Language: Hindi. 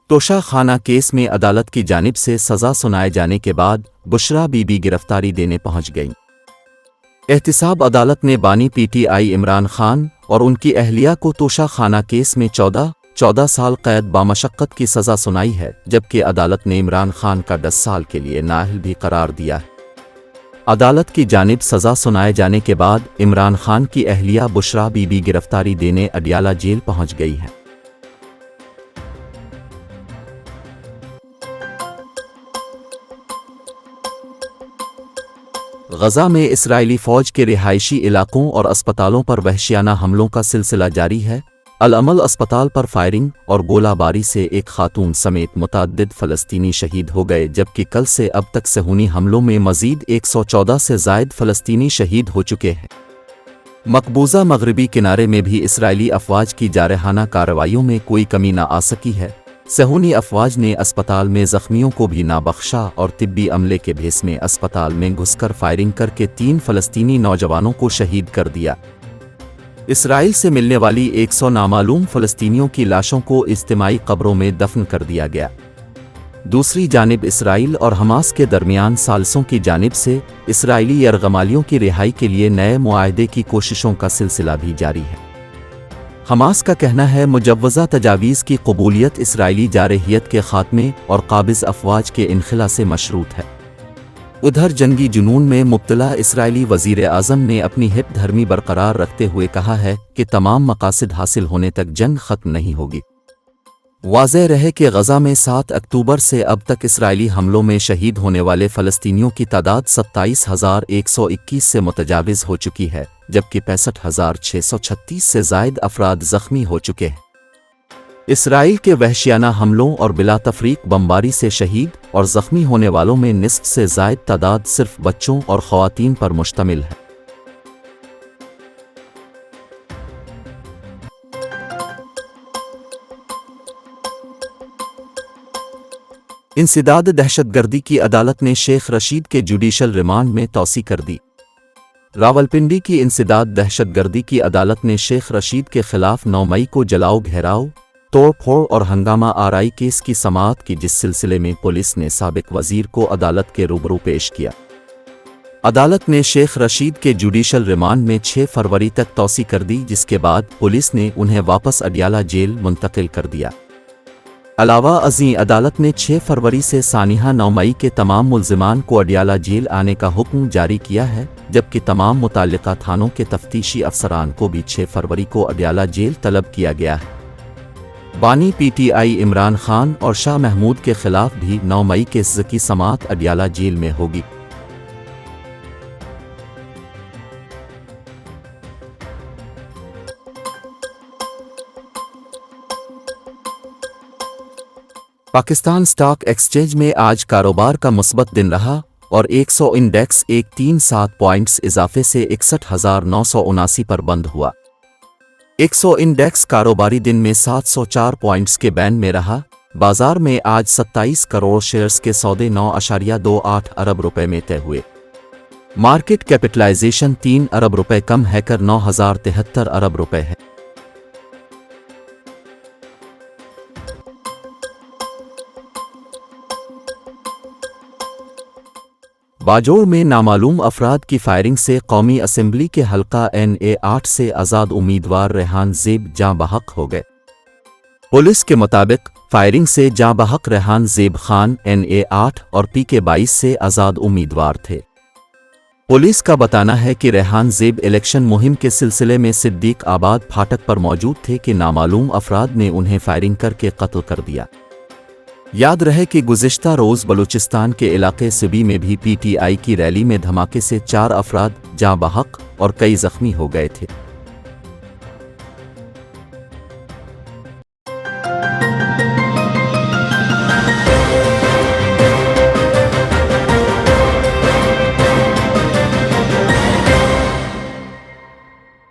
तोशा खाना केस में अदालत की जानिब से सज़ा सुनाए जाने के बाद बुशरा बीबी गिरफ्तारी देने पहुंच गईं। एहतिसाब अदालत ने बानी पीटीआई इमरान खान और उनकी अहलिया को तोशा खाना केस में 14 साल कैद बामशक्कत की सज़ा सुनाई है, जबकि अदालत ने इमरान खान का 10 साल के लिए नाअहल भी करार दिया है। अदालत की जानिब सज़ा सुनाए जाने के बाद इमरान खान की अहलिया बुशरा बीबी गिरफ्तारी देने अडियाला जेल पहुंच गई हैं। गज़ा में इस्राएली फ़ौज के रिहायशी इलाकों और अस्पतालों पर वहशियाना हमलों का सिलसिला जारी है। अल-अमल अस्पताल पर फायरिंग और गोलाबारी से एक खातून समेत मुतअद्दिद फ़लस्तीनी शहीद हो गए, जबकि कल से अब तक सहूनी हमलों में मज़ीद 114 से ज़ायद फ़लस्तीनी शहीद हो चुके हैं। मकबूजा मगरबी किनारे में भी इस्राएली अफ़वाज की जारहाना कार्रवाइयों में कोई कमी न आ सकी है। सहूनी अफ़वाज ने अस्पताल में ज़ख्मियों को भी ना बख्शा और तिब्बी अमले के भेस में अस्पताल में घुसकर फायरिंग करके 3 फ़लस्तीनी नौजवानों को शहीद कर दिया। इसराइल से मिलने वाली 100 नामालूम फ़लस्तीनियों की लाशों को इज्तिमाई कब्रों में दफन कर दिया गया। दूसरी जानिब इसराइल और हमास के दरमियान सालसों की जानिब से इसराइली यरगमालियों की रिहाई के लिए नए मुआहदे की कोशिशों का सिलसिला भी जारी है। हमास का कहना है मुजव्वज़ा तजावीज़ की कबूलियत इसराइली जारहियत के ख़ात्मे और काबिज़ अफ़वाज के इनखिला से मशरूत है। उधर जंगी जुनून में मुब्तला इसराइली वज़ीर आज़म ने अपनी हित धर्मी बरकरार रखते हुए कहा है कि तमाम मकासद हासिल होने तक जंग ख़त्म नहीं होगी। वाज़ेह रहे कि गज़ा में 7 अक्टूबर से अब तक इसराइली हमलों में शहीद होने वाले फ़लस्तीनियों की तादाद 27,121 से मुतजाविज़ हो चुकी है, जबकि 65,636 से ज़ायद अफराद ज़ख्मी हो चुके हैं। इसराइल के वहशियाना हमलों और बिला तफरीक बमबारी से शहीद और ज़ख्मी होने वालों में निस्फ से ज़ायद तादाद सिर्फ बच्चों और ख़वातीन पर मुश्तमिल है। इंसदाद दहशतगर्दी की अदालत ने शेख रशीद के जुडिशल रिमांड में तौसी कर दी। रावलपिंडी की इंसदाद दहशतगर्दी की अदालत ने शेख रशीद के खिलाफ 9 मई को जलाओ, घेराव, तोड़-फोड़ और हंगामा आराई केस की समाअत की, जिस सिलसिले में पुलिस ने साबिक वजीर को अदालत के रूबरू पेश किया। अदालत ने शेख रशीद के जुडिशल रिमांड में 6 फरवरी तक तौसी कर दी, जिसके बाद पुलिस ने उन्हें वापस अडियाला जेल मुंतकिल कर दिया। अलावा अज़ीं अदालत ने 6 फरवरी से सानिहा 9 मई के तमाम मुल्ज़िमान को अडियाला जेल आने का हुक्म जारी किया है, जबकि तमाम मुताल्लिका थानों के तफ्तीशी अफसरान को भी 6 फरवरी को अडियाला जेल तलब किया गया है। बानी पीटीआई इमरान खान और शाह महमूद के खिलाफ भी 9 मई के की समाअत अडियाला जेल में होगी। पाकिस्तान स्टॉक एक्सचेंज में आज कारोबार का मुस्बत दिन रहा और 100 इंडेक्स 137 पॉइंट्स इजाफे से 61,979 पर बंद हुआ। 100 इंडेक्स कारोबारी दिन में 704 पॉइंट्स के बैंड में रहा। बाजार में आज 27 करोड़ शेयर्स के सौदे 9.28 अरब रुपए में तय हुए। मार्केट कैपिटलाइजेशन 3 अरब रुपए कम है कर 9,073 अरब रुपए है। बाजोड़ में नामालूम अफराद की फायरिंग से कौमी असम्बली के हल्का NA 8 से आज़ाद उम्मीदवार रेहान ज़ेब जाँ बहक हो गए। पुलिस के मुताबिक फायरिंग से जाँ बहक रेहान ज़ेब खान NA 8 और PK 22 से आज़ाद उम्मीदवार थे। पुलिस का बताना है कि रेहान ज़ेब इलेक्शन मुहिम के सिलसिले में सिद्दीक आबाद फाटक पर मौजूद थे कि नामालूम अफराद ने उन्हें फायरिंग करके कत्ल कर दिया। याद रहे कि गुज़िश्ता रोज़ बलूचिस्तान के इलाके सिबी में भी PTI की रैली में धमाके से 4 अफराद जाँ बहक और कई ज़ख्मी हो गए थे।